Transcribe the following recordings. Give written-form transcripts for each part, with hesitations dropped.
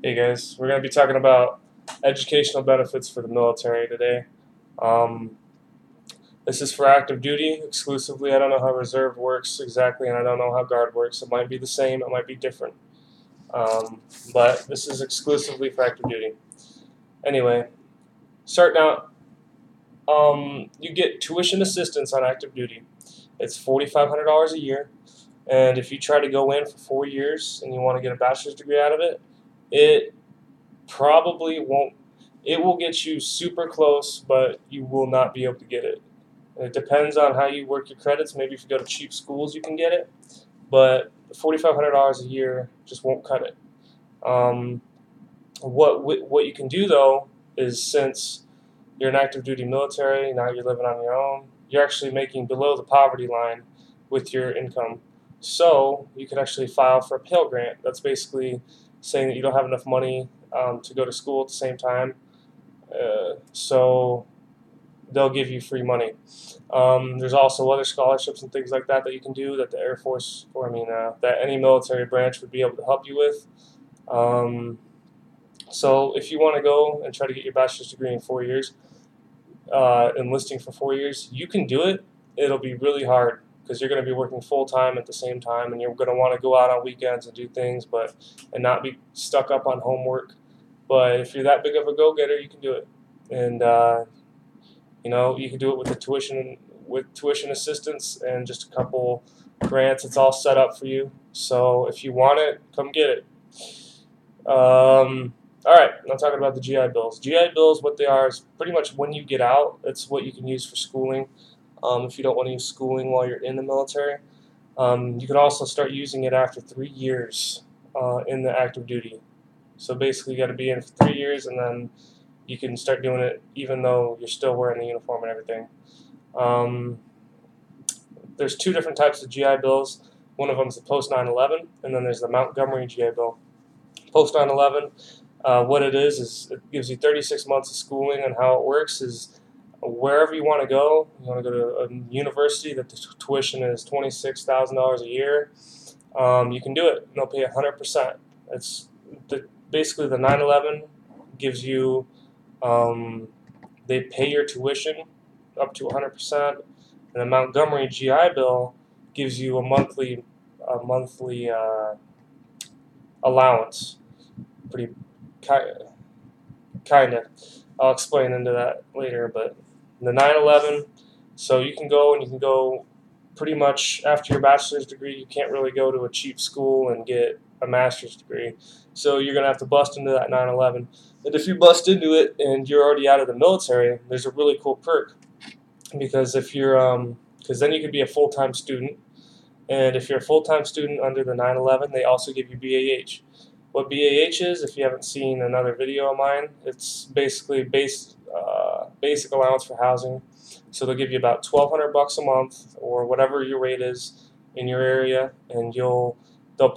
Hey guys, we're going to be talking about educational benefits for the military today. Um, this is for active duty exclusively. I don't know how reserve works exactly, and I don't know how guard works. It might be the same, it might be different. But this is exclusively for active duty. Anyway, starting out, you get tuition assistance on active duty. It's $4,500 a year, and if you try to go in for 4 years and you want to get a bachelor's degree out of it, it probably won't. It will get you super close, but you will not be able to get it. And it depends on how you work your credits. Maybe if you go to cheap schools, you can get it, but $4,500 a year just won't cut it. Um, what you can do though is, since you're an active duty military, now you're living on your own. You're actually making below the poverty line with your income, so you can actually file for a Pell Grant. That's basically saying that you don't have enough money to go to school at the same time, so they'll give you free money. There's also other scholarships and things like that that you can do that the Air Force, or that any military branch would be able to help you with. Um, so if you want to go and try to get your bachelor's degree in 4 years, enlisting for 4 years, you can do it. It'll be really hard because you're going to be working full time at the same time, and you're going to want to go out on weekends and do things, and not be stuck up on homework. But if you're that big of a go-getter, you can do it, and you can do it with tuition assistance and just a couple grants. It's all set up for you. So if you want it, come get it. All right, I'm talking about the GI Bills. GI Bills, what they are is pretty much when you get out, it's what you can use for schooling. If you don't want to use schooling while you're in the military, you can also start using it after 3 years in the active duty. So basically, you got to be in for 3 years, and then you can start doing it even though you're still wearing the uniform and everything. Um, there's two different types of GI Bills. One of them is the post 9/11, and then there's the Montgomery GI Bill. Post 9/11, what it is it gives you 36 months of schooling, and how it works is wherever you want to go. You want to go to a university that the tuition is $26,000 a year. You can do it. And they'll pay 100%. It's basically the 9/11 gives you. They pay your tuition up to 100%, and the Montgomery GI Bill gives you a monthly allowance. Pretty kind of. I'll explain into that later, but the 9/11. So you can go pretty much after your bachelor's degree. You can't really go to a cheap school and get a master's degree. So you're going to have to bust into that 9/11. And if you bust into it and you're already out of the military, there's a really cool perk, because because then you could be a full-time student. And if you're a full-time student under the 9/11, they also give you BAH. What BAH is, if you haven't seen another video of mine, it's basically basic allowance for housing. So they'll give you about $1,200 a month, or whatever your rate is in your area, and they'll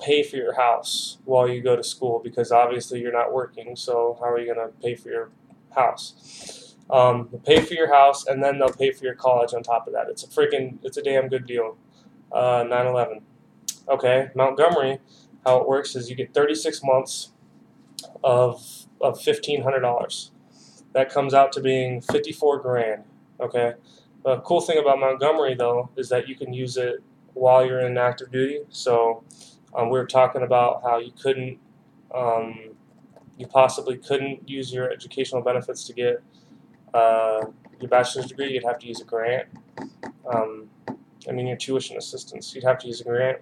pay for your house while you go to school, because obviously you're not working. So how are you going to pay for your house? They'll pay for your house, and then they'll pay for your college on top of that. It's a damn good deal. 9/11. Okay, Montgomery. How it works is you get 36 months of $1,500. That comes out to being 54 grand. Okay. The cool thing about Montgomery though is that you can use it while you're in active duty. So we were talking about how you possibly couldn't use your educational benefits to get your bachelor's degree. You'd have to use a grant. Your tuition assistance. You'd have to use a grant.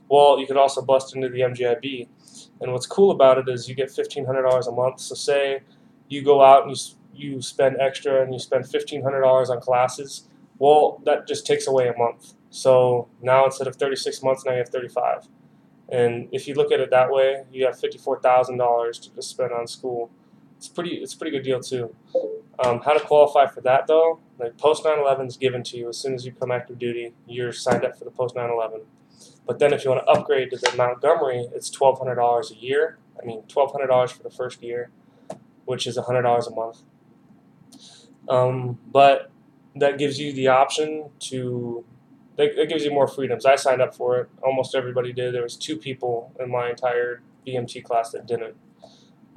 Well, you could also bust into the MGIB, and what's cool about it is you get $1,500 a month. So say you go out and you spend extra and you spend $1,500 on classes. Well, that just takes away a month. So now instead of 36 months, now you have 35. And if you look at it that way, you have $54,000 to just spend on school. It's a pretty good deal too. How to qualify for that though? Like post 9/11 is given to you as soon as you come active duty. You're signed up for the post 9/11. But then if you want to upgrade to the Montgomery, it's $1,200 a year. $1,200 for the first year, which is $100 a month. But that gives you the option to. That gives you more freedoms. I signed up for it. Almost everybody did. There was 2 people in my entire BMT class that didn't.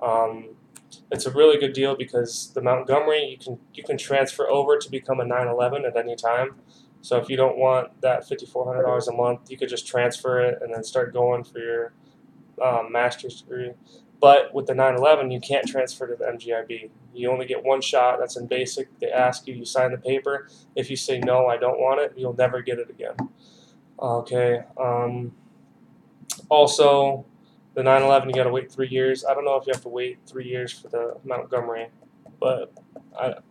It's a really good deal because the Montgomery you can transfer over to become a 911 at any time. So if you don't want that $5,400 a month, you could just transfer it and then start going for your master's degree. But with the 911, you can't transfer to the MGIB. You only get one shot. That's in basic. They ask you, you sign the paper. If you say no, I don't want it, you'll never get it again. Okay. Also, the 911, you got to wait 3 years. I don't know if you have to wait 3 years for the Montgomery, but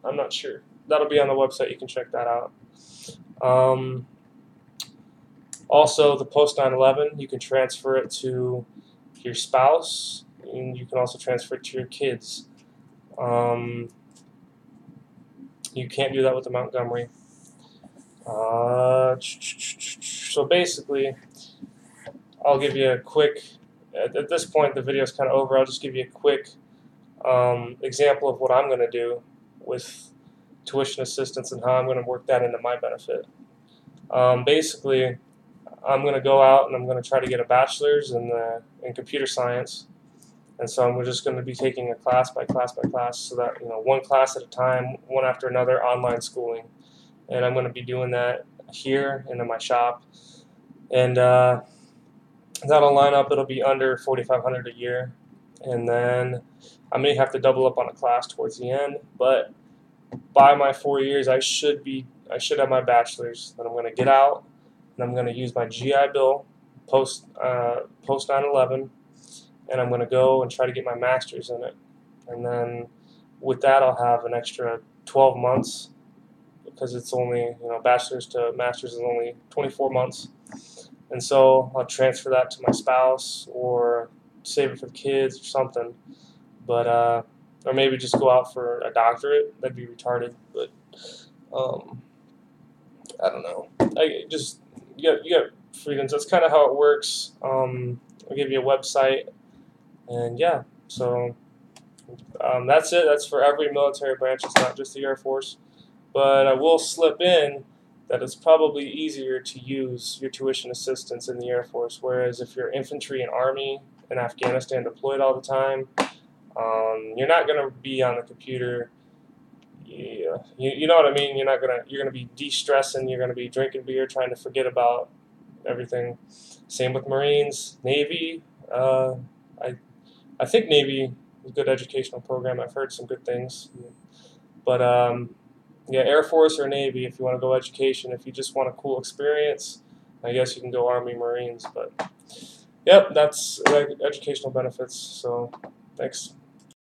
I'm not sure. That'll be on the website. You can check that out. Um, Also, the post 911, you can transfer it to your spouse, and you can also transfer it to your kids. Um, you can't do that with the Montgomery. So basically, I'll give you a quick. At this point, the video is kind of over. I'll just give you a quick example of what I'm going to do with tuition assistance and how I'm going to work that into my benefit. Basically, I'm going to go out and I'm going to try to get a bachelor's in computer science, and so I'm just going to be taking a class by class by class, so that one class at a time, one after another, online schooling, and I'm going to be doing that here and in my shop, and that'll line up. It'll be under $4,500 a year, and then I may have to double up on a class towards the end, but by my 4 years, I should have my bachelor's. Then I'm going to get out, and I'm going to use my GI Bill post 9/11, and I'm going to go and try to get my master's in it. And then with that, I'll have an extra 12 months because it's only bachelor's to master's is only 24 months, and so I'll transfer that to my spouse or save it for the kids or something. But or maybe just go out for a doctorate. That'd be retarded, but um, I don't know. I just you got freedoms. That's kind of how it works. I'll give you a website, and yeah. So that's it. That's for every military branch. It's not just the Air Force. But I will slip in that it's probably easier to use your tuition assistance in the Air Force. Whereas if you're infantry and Army in Afghanistan deployed all the time, you're not going to be on the computer. Yeah, you know what I mean. You're gonna be de-stressing. You're gonna be drinking beer, trying to forget about everything. Same with Marines, Navy. I I think Navy is a good educational program. I've heard some good things, but yeah, Air Force or Navy if you want to go education. If you just want a cool experience, I guess you can go Army, Marines. But yep, that's educational benefits. So thanks.